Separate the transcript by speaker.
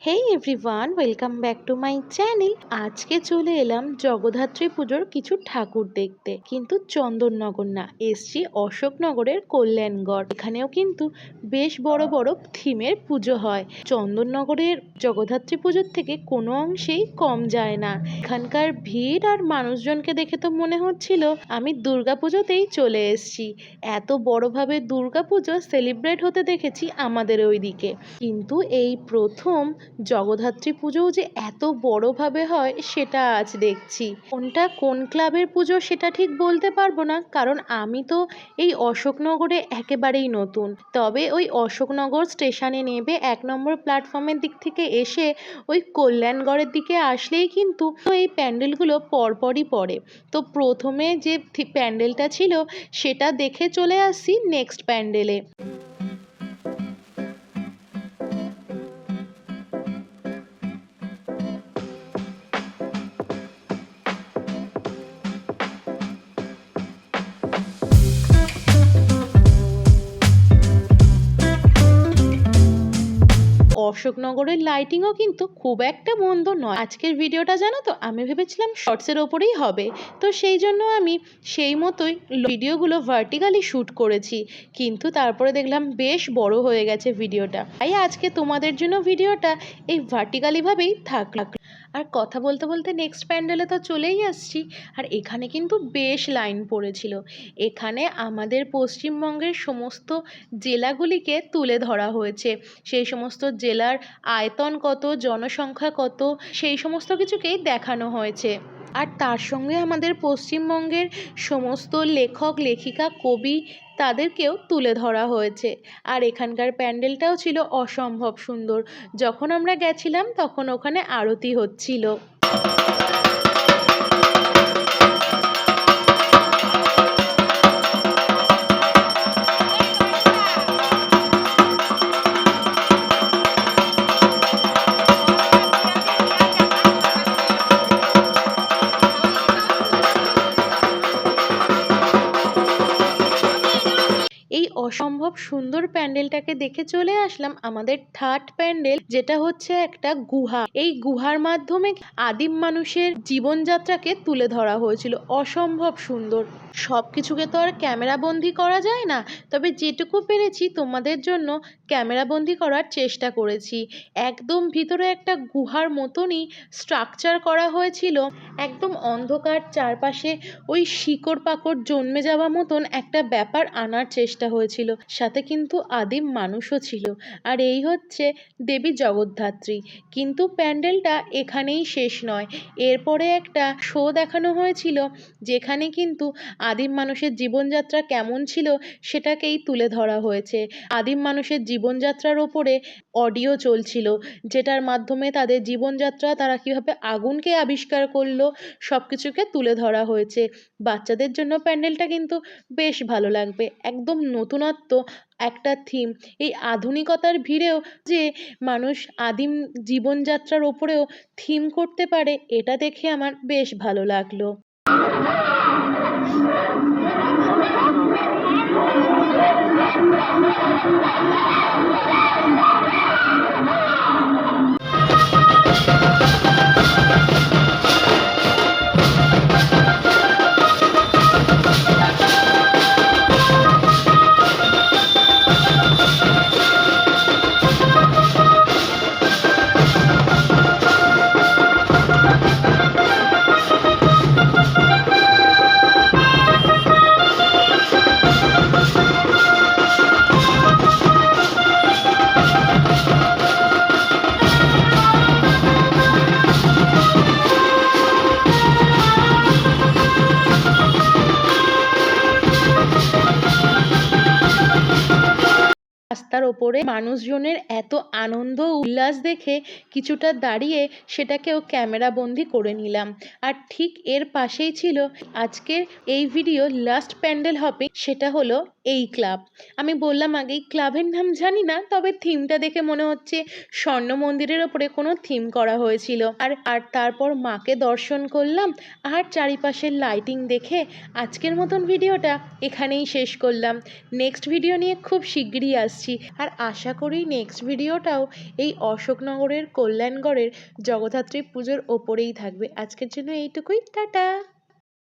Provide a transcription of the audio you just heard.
Speaker 1: Hey everyone, welcome back to my channel. আজকে চলে এলাম জগদ্ধাত্রী পুজোর কিছু ঠাকুর দেখতে, কিন্তু চন্দননগর না, এসছি অশোকনগরের কল্যাণগড়। এখানেও কিন্তু বেশ বড় বড় থিমের পুজো হয়। চন্দননগরের জগদ্ধাত্রী পুজোর থেকে কোনো অংশেই কম যায় না। এখানকার ভিড় আর মানুষজনকে দেখে তো মনে হচ্ছিল আমি দুর্গা পুজোতেই চলে এসছি। এত বড়ভাবে দুর্গা পুজো সেলিব্রেট হতে দেখেছি আমাদের ওইদিকে, কিন্তু এই প্রথম জগদ্ধাত্রী পুজোও যে এত বড়ভাবে হয় সেটা আজ দেখছি। কোনটা কোন ক্লাবের পুজো সেটা ঠিক বলতে পারবো না, কারণ আমি তো এই অশোকনগরে একেবারেই নতুন। তবে ওই অশোকনগর স্টেশনে নেবে 1 নম্বর প্ল্যাটফর্মের দিক থেকে এসে ওই কল্যাণগড়ের দিকে আসলেই কিন্তু এই প্যান্ডেলগুলো পরপরই পড়ে। তো প্রথমে যে প্যান্ডেলটা ছিল সেটা দেখে চলে আসছি নেক্সট প্যান্ডেলে। অশোকনগরের লাইটিংও কিন্তু খুব একটা মন্দ নয়। আজকের ভিডিওটা জানো তো, আমি ভেবেছিলাম শর্টসের ওপরেই হবে, তো সেই জন্য আমি সেই মতোই ভিডিওগুলো ভার্টিক্যালি শ্যুট করেছি, কিন্তু তারপরে দেখলাম বেশ বড় হয়ে গেছে ভিডিওটা, তাই আজকে তোমাদের জন্য ভিডিওটা এই ভার্টিক্যালিভাবেই থাকলো। আর কথা বলতে বলতে নেক্সট প্যান্ডেলে তো চলেই আসছি। আর এখানে কিন্তু বেশ লাইন পড়েছিল। এখানে আমাদের পশ্চিমবঙ্গের সমস্ত জেলাগুলিকে তুলে ধরা হয়েছে। সেই সমস্ত জেলার আয়তন কত, জনসংখ্যা কত, সেই সমস্ত কিছুকেই দেখানো হয়েছে। আর তার সঙ্গে আমাদের পশ্চিমবঙ্গের সমস্ত লেখক, লেখিকা, কবি তাদেরকেও তুলে ধরা হয়েছে। আর এখানকার প্যান্ডেলটাও ছিল অসম্ভব সুন্দর। যখন আমরা গেছিলাম তখন ওখানে আরতি হচ্ছিল। এই অসম্ভব সুন্দর প্যান্ডেলটাকে দেখে চলে আসলাম আমাদের থার্ড প্যান্ডেল, যেটা হচ্ছে একটা গুহা। এই গুহার মাধ্যমে আদিম মানুষের জীবনযাত্রাকে তুলে ধরা হয়েছিল। অসম্ভব সুন্দর। সব কিছুকে তো আর ক্যামেরা বন্দি করা যায় না, তবে যেটুকু পেরেছি তোমাদের জন্য ক্যামেরা বন্দি করার চেষ্টা করেছি। একদম ভিতরে একটা গুহার মতনই স্ট্রাকচার করা হয়েছিল। একদম অন্ধকার, চারপাশে ওই শিকড় পাকড় জন্মে যাওয়া মতন একটা ব্যাপার আনার চেষ্টা হয়েছিল। সাথে কিন্তু আদিম মানুষও ছিল। আর এই হচ্ছে দেবী জগদ্ধাত্রী। কিন্তু প্যান্ডেলটা এখানেই শেষ নয়। এরপরে একটা শো দেখানো হয়েছিল, যেখানে কিন্তু আদিম মানুষের জীবনযাত্রা কেমন ছিল সেটাকেই তুলে ধরা হয়েছে। আদিম মানুষের জীবনযাত্রার ওপরে অডিও চলছিল, যেটার মাধ্যমে তাদের জীবনযাত্রা, তারা কীভাবে আগুনকে আবিষ্কার করলো, সব কিছুকে তুলে ধরা হয়েছে। বাচ্চাদের জন্য প্যান্ডেলটা কিন্তু বেশ ভালো লাগবে। একদম নতুনত্ব একটা থিম। এই আধুনিকতার ভিড়েও যে মানুষ আদিম জীবনযাত্রার ওপরেও থিম করতে পারে, এটা দেখে আমার বেশ ভালো লাগলো। রাস্তার ওপরে মানুষজনের এত আনন্দ উল্লাস দেখে কিছুটা দাঁড়িয়ে সেটাকেও ক্যামেরা বন্দি করে নিলাম। আর ঠিক এর পাশেই ছিল আজকের এই ভিডিও লাস্ট প্যান্ডেল হপিং, সেটা হলো এই ক্লাব। আমি বললাম আগেই ক্লাবের নাম জানি না, তবে থিমটা দেখে মনে হচ্ছে স্বর্ণ মন্দিরের ওপরে কোনো থিম করা হয়েছিল। আর তারপর মাকে দর্শন করলাম, আর চারিপাশের লাইটিং দেখে আজকের মতন ভিডিওটা এখানেই শেষ করলাম। নেক্সট ভিডিও নিয়ে খুব শিগগিরই আসছি। আর আশা করি নেক্সট ভিডিওটাও এই অশোকনগরের কল্যাণগড়ের জগদ্ধাত্রী পুজোর ওপরেই থাকবে। আজকের জন্য এইটুকুই, টাটা।